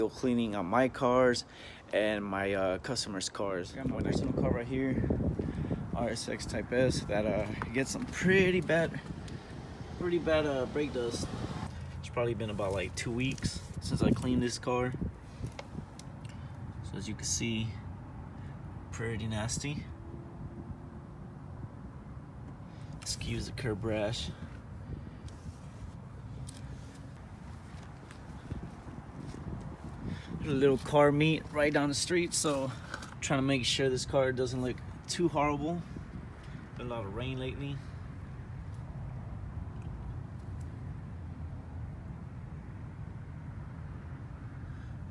cleaning on my cars and my customers' cars. I got my personal car right here, RSX Type S, that gets some pretty bad brake dust. It's probably been about like 2 weeks since I cleaned this car. So as you can see, pretty nasty. Excuse the curb rash. There's a little car meet right down the street, so I'm trying to make sure this car doesn't look too horrible. Been a lot of rain lately.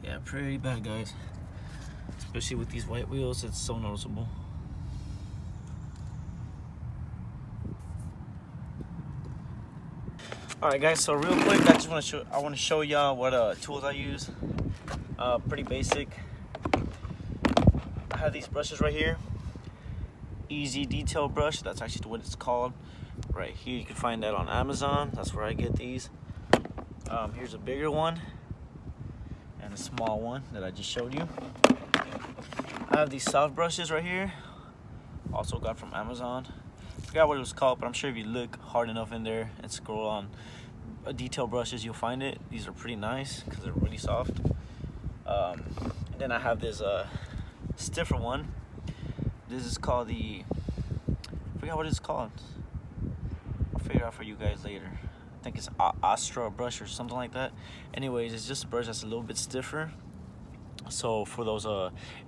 Yeah, pretty bad, guys. Especially with these white wheels, it's so noticeable. Alright guys, so real quick, I want to show y'all what tools I use. Pretty basic. I have these brushes right here. Easy Detail brush, that's actually what it's called. Right here, you can find that on Amazon. That's where I get these. Here's a bigger one and a small one that I just showed you. I have these soft brushes right here, also got from Amazon. Forgot what it was called, but I'm sure if you look hard enough in there and scroll on detail brushes, you'll find it. These are pretty nice because they're really soft. And then I have this stiffer one. This is called I forgot what it's called. I'll figure it out for you guys later. I think it's Astra brush or something like that. Anyways, it's just a brush that's a little bit stiffer. So for those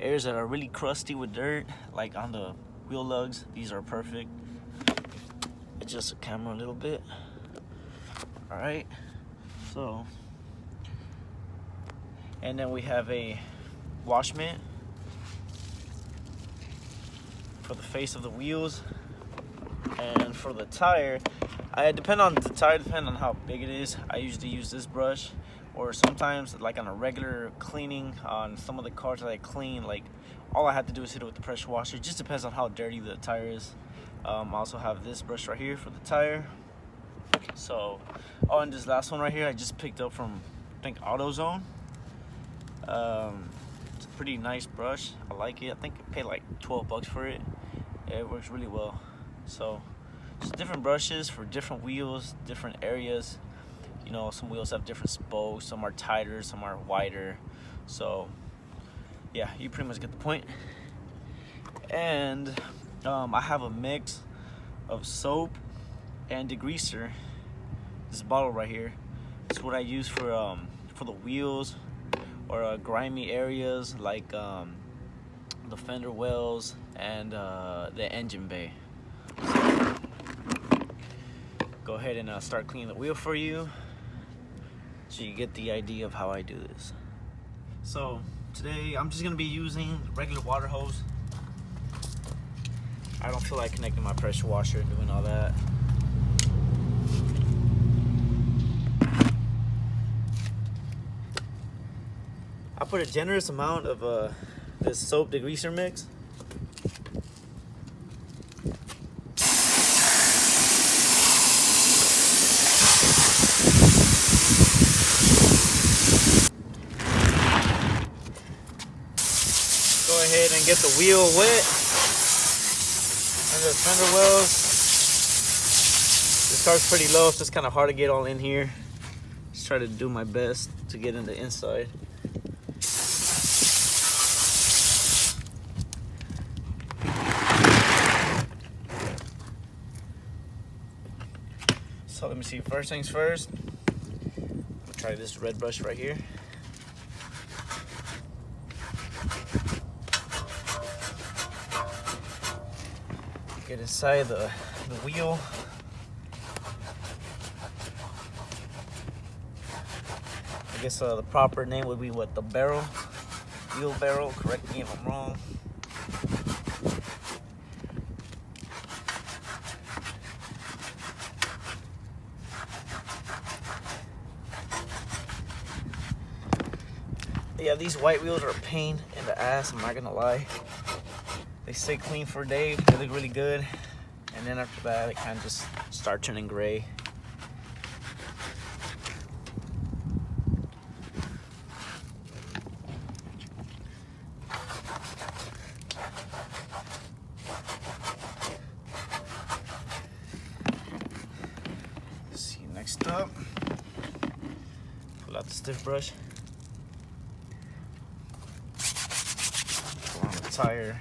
areas that are really crusty with dirt, like on the wheel lugs, these are perfect. Adjust the camera a little bit. All right, so, and then we have a wash mitt for the face of the wheels. And for the tire, depend on how big it is. I usually use this brush, or sometimes like on a regular cleaning on some of the cars that I clean, like all I have to do is hit it with the pressure washer. It just depends on how dirty the tire is. I also have this brush right here for the tire. So, and this last one right here I just picked up from, I think, AutoZone. It's a pretty nice brush. I like it. I think I paid like 12 bucks for it. It works really well. So, just different brushes for different wheels, different areas. You know, some wheels have different spokes, some are tighter, some are wider. So, yeah, you pretty much get the point. And I have a mix of soap and degreaser. This bottle right here. It's what I use for the wheels or grimy areas like the fender wells and the engine bay. So, go ahead and start cleaning the wheel for you, so you get the idea of how I do this. So today I'm just gonna be using regular water hose. I don't feel like connecting my pressure washer and doing all that. I put a generous amount of this soap degreaser mix. Go ahead and get the wheel wet and the fender wells. This car's pretty low, so it's kind of hard to get all in here. Just try to do my best to get in the inside. So let me see, first things first, I'll try this red brush right here. Get inside the wheel. I guess the proper name would be what? The barrel? Wheel barrel, correct me if I'm wrong. Yeah, these white wheels are a pain in the ass, I'm not gonna lie. They stay clean for a day, they look really good, and then after that, they kind of just start turning gray. See, next up, pull out the stiff brush. Go on the tire.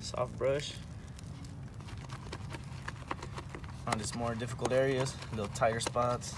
Soft brush on these more difficult areas, little tire spots.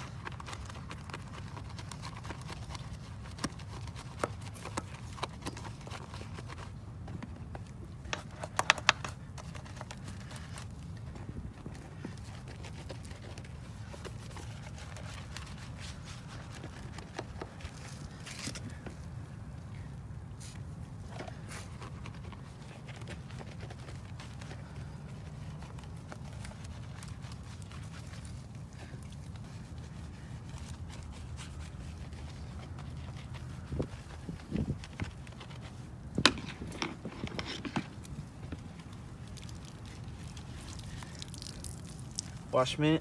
Wash mitt.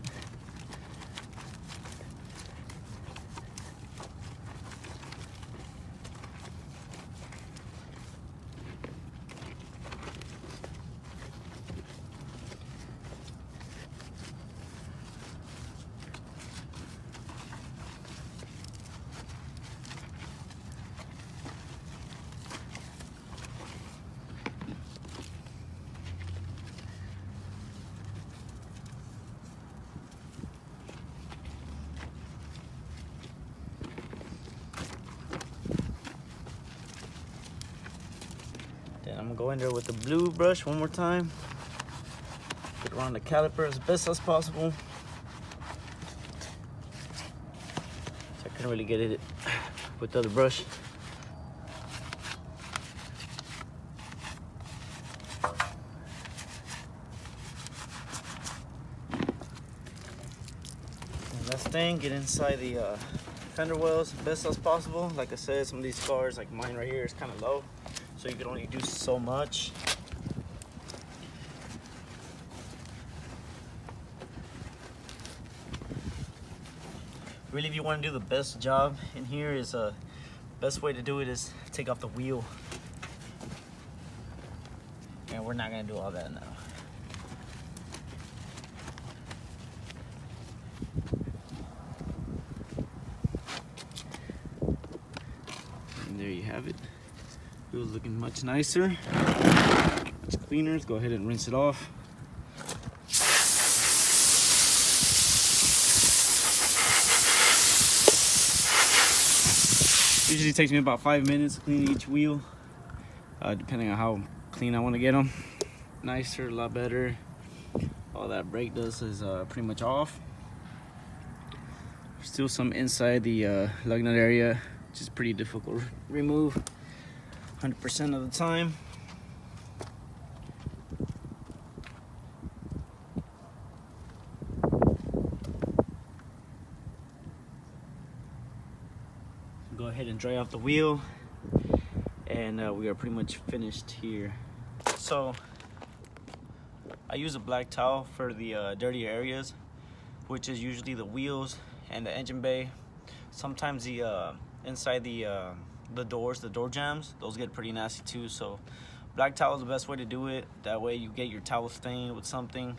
Then I'm gonna go in there with the blue brush one more time. Get around the caliper as best as possible. So I couldn't really get it with the other brush. And last thing, get inside the fender wells best as possible. Like I said, some of these cars, like mine right here, is kind of low, so you can only do so much. Really, if you want to do the best job in here, is best way to do it is take off the wheel. And we're not gonna do all that now. And there you have it. Wheel's looking much nicer, much cleaner. Let's go ahead and rinse it off. Usually takes me about 5 minutes to clean each wheel, depending on how clean I want to get them. Nicer, a lot better. All that brake dust is pretty much off. Still some inside the lug nut area, which is pretty difficult to remove 100% of the time. Go ahead and dry off the wheel, and we are pretty much finished here. So I use a black towel for the dirty areas, which is usually the wheels and the engine bay. Sometimes the inside the doors, the door jambs, those get pretty nasty too. So black towel is the best way to do it. That way you get your towel stained with something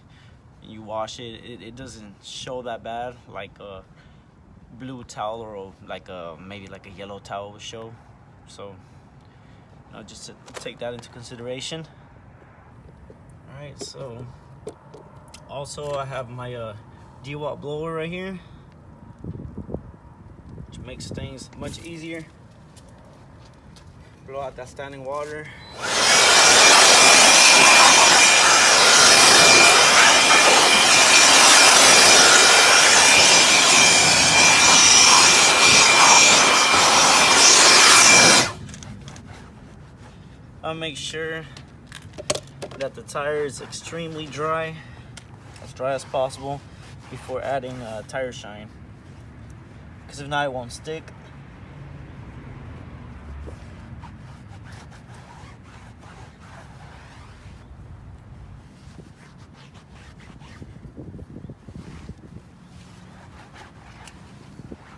and you wash it. It doesn't show that bad like a blue towel or like maybe like a yellow towel would show. So just to take that into consideration. All right, so also I have my DeWalt blower right here, which makes things much easier. Blow out that standing water. I'll make sure that the tire is extremely dry, as dry as possible, before adding tire shine, because if not, it won't stick.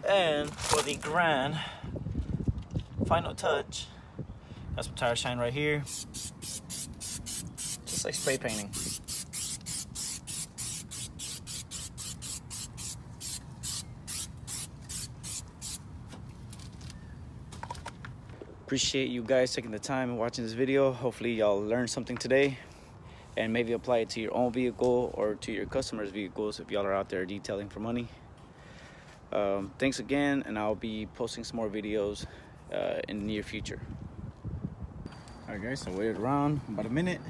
And for the grand final touch, got some tire shine right here. Just like spray painting. Appreciate you guys taking the time and watching this video. Hopefully y'all learned something today and maybe apply it to your own vehicle or to your customers' vehicles if y'all are out there detailing for money. Thanks again, and I'll be posting some more videos in the near future. All right guys, so waited around about a minute.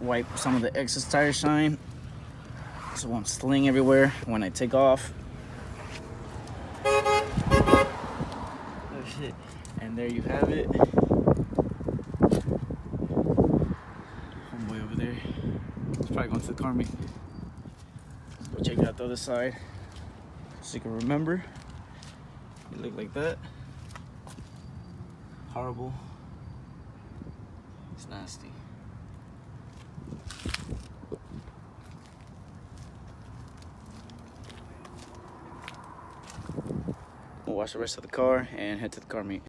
Wipe some of the excess tire shine so it won't sling everywhere when I take off. Oh shit. And there you have it. Homeboy over there. He's probably going to the car meet. Let's go check out the other side so you can remember. It looked like that. Horrible. It's nasty. We'll wash the rest of the car and head to the car meet.